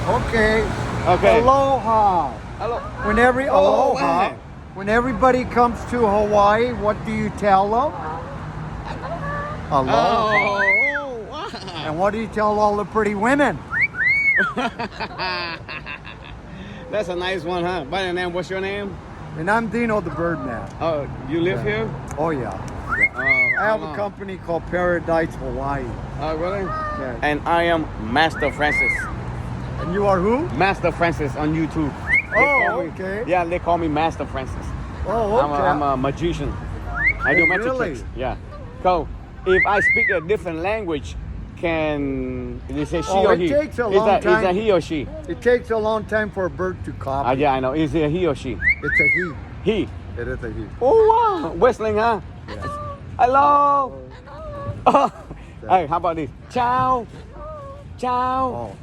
Okay. Okay. Aloha. Hello. Aloha. man. When everybody comes to Hawaii, what do you tell them? Aloha. Oh, wow. And what do you tell all the pretty women? That's a nice one, huh? By the name, what's your name? And I'm Dino the Birdman. Oh, you live Yeah. here? Oh yeah. I have a company called Paradise Hawaii. Oh, really? Yeah. And I am Master Francis. And you are who? Master Francis on YouTube. They Oh, call me- okay. Yeah, they call me Master Francis. Oh, okay. I'm a magician. I do magic really? tricks. Yeah. So if I speak a different language, can they say she or it he? takes a Is long that time. he or she? It takes a long time for a bird to copy. Yeah, I know. Is it a he or she? It's a he. He. It is a he. Oh wow, whistling, huh? Yeah. Hello. Oh. Hey, how about this? Ciao. Ciao. Oh.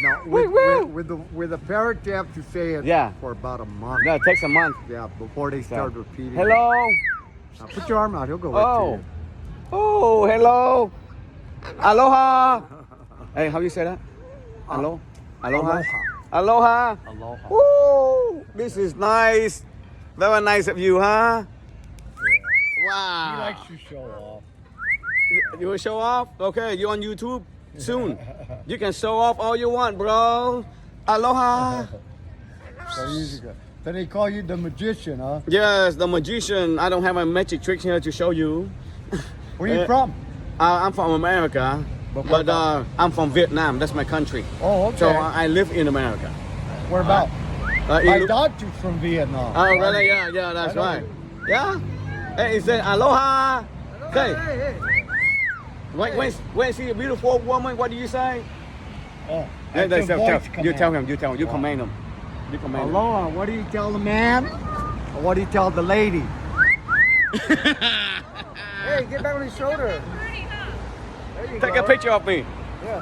Now, with the parrot, you have to say it Yeah. for about a month. No, it takes a month. Yeah, before they start repeating. Hello. Now put your arm out. He'll go right Oh. to Oh, hello. Aloha. Hey, how you say that? Hello. Aloha. Aloha. you. Aloha. Woo! This is nice. Very nice of you, huh? He Wow. likes to show off. You will show off? Okay, you on YouTube soon. You can show off all you want, bro. Aloha. So they call you the magician, huh? Yes, the magician. I don't have my magic tricks here to show you. Where you from? I'm from America, but I'm from Vietnam. That's my country. Oh, okay. So I live in America. Where about? In My Lu- doctor's from Vietnam. Oh, really? Yeah, that's I know. right. Yeah? Hey, it said aloha. Okay. Hey. When see a beautiful woman, what do you say? Oh, Yeah, that's a voice you tell command. him, you command him. You command him. Aloha. What do you tell the man? Or what do you tell the lady? Hey, get back on his shoulder. There you Take go. a picture of me. Yeah.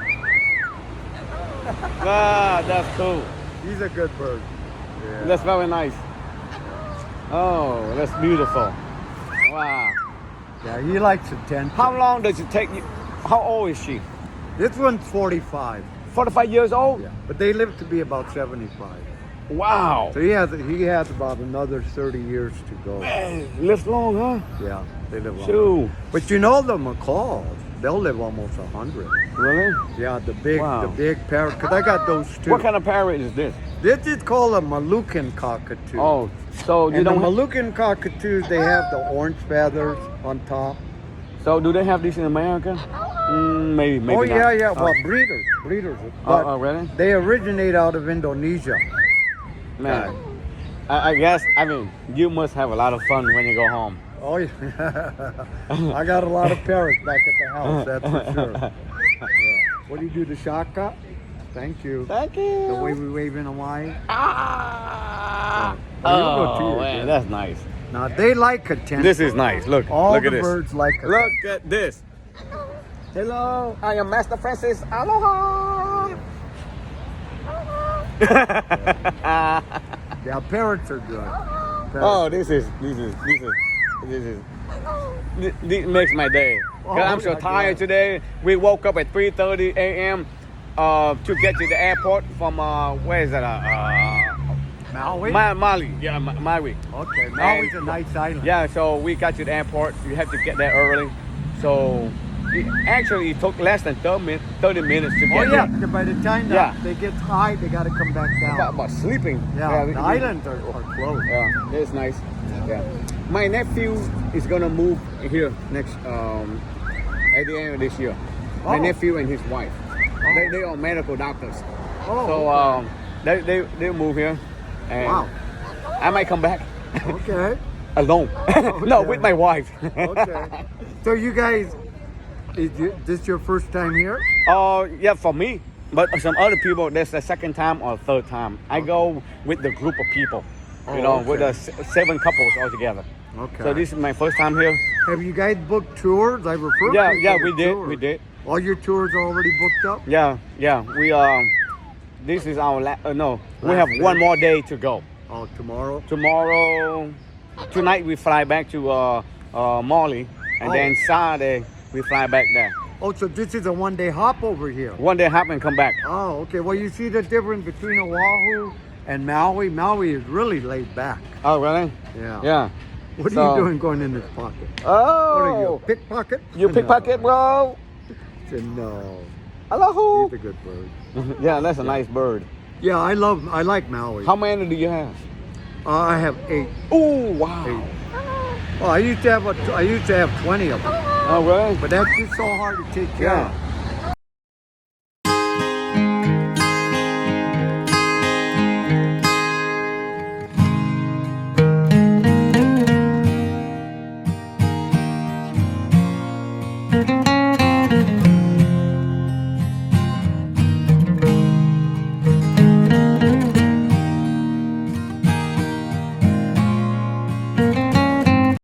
Ah, that's cool. He's a good bird. Yeah. That's very nice. Oh, that's beautiful. Wow. Yeah, he likes attention. How long does it take you? How old is she? This one's 45. 45 years old? Yeah. But they live to be about 75. Wow. So he has about another 30 years to go. Man, lives long, huh? Yeah, they live long. Shoot. But you know the macaws, they'll live almost 100. Really? Yeah, the big Wow. parrot, because I got those too. What kind of parrot is this? This is called a Moluccan cockatoo. Oh, so you and the don't. Moluccan cockatoos, they have the orange feathers on top. So do they have this in America? Maybe Oh, not. yeah. Well, breeders. But Oh, really? they originate out of Indonesia. Man, I guess, I mean, you must have a lot of fun when you go home. Oh, yeah. I got a lot of parrots back at the house, that's for sure. Yeah. What do you do, the shaka? Thank you. Thank you. The way we wave in Hawaii. Ah. Well, you go too, Oh, man, yeah. that's nice. Now, they like attention. This is nice. Look, All look the at this. birds like attention. Look at this. Hello, I am Master Francis. Aloha. Yeah, parrots are good. Parrots. Oh, this makes my day. 'Cause I'm so yeah, tired yeah. today. We woke up at 3:30 a.m. To get to the airport from where is that? Maui? Maui. Yeah, Maui. Okay, Maui's a nice island. Yeah, so we got to the airport. You have to get there early. So it took less than 30 minutes to Oh, get yeah. there. By the time Yeah. they get high, they got to come back down. But sleeping. Yeah, we- the islands are closed. Yeah, it's nice. Yeah. My nephew is gonna move here next at the end of this year. My Oh. nephew and his wife. They are medical doctors. Oh, So they'll move here. And wow. I might come back Okay. alone. No, Okay. with my wife. Okay. So you guys, this your first time here? Yeah, for me. But some other people, that's the second time or third time. I go with the group of people. You know, with the 7 couples all together. Okay. So this is my first time here. Have you guys booked tours? I referred Yeah, people yeah, to we did, tours. we did. All your tours are already booked up? Yeah. We this is our we have Last one day. more day to go. Oh, tomorrow? Tonight we fly back to Mali, and Oh. then Saturday we fly back there. Oh, so this is a one-day hop over here. One day hop and come back. Oh, okay. Well, you see the difference between Oahu and Maui? Maui is really laid back. Oh, really? Yeah. Yeah. What are So- you doing going in this pocket? Oh. What are you, a pickpocket? You pickpocket, bro? No. Hello. He's a good bird. Yeah, that's a nice bird. Yeah, I like Maui. How many do you have? I have 8. Oh, wow. 8. Oh, I used to have 20 of them, Oh, really? but that's just so hard to take care of.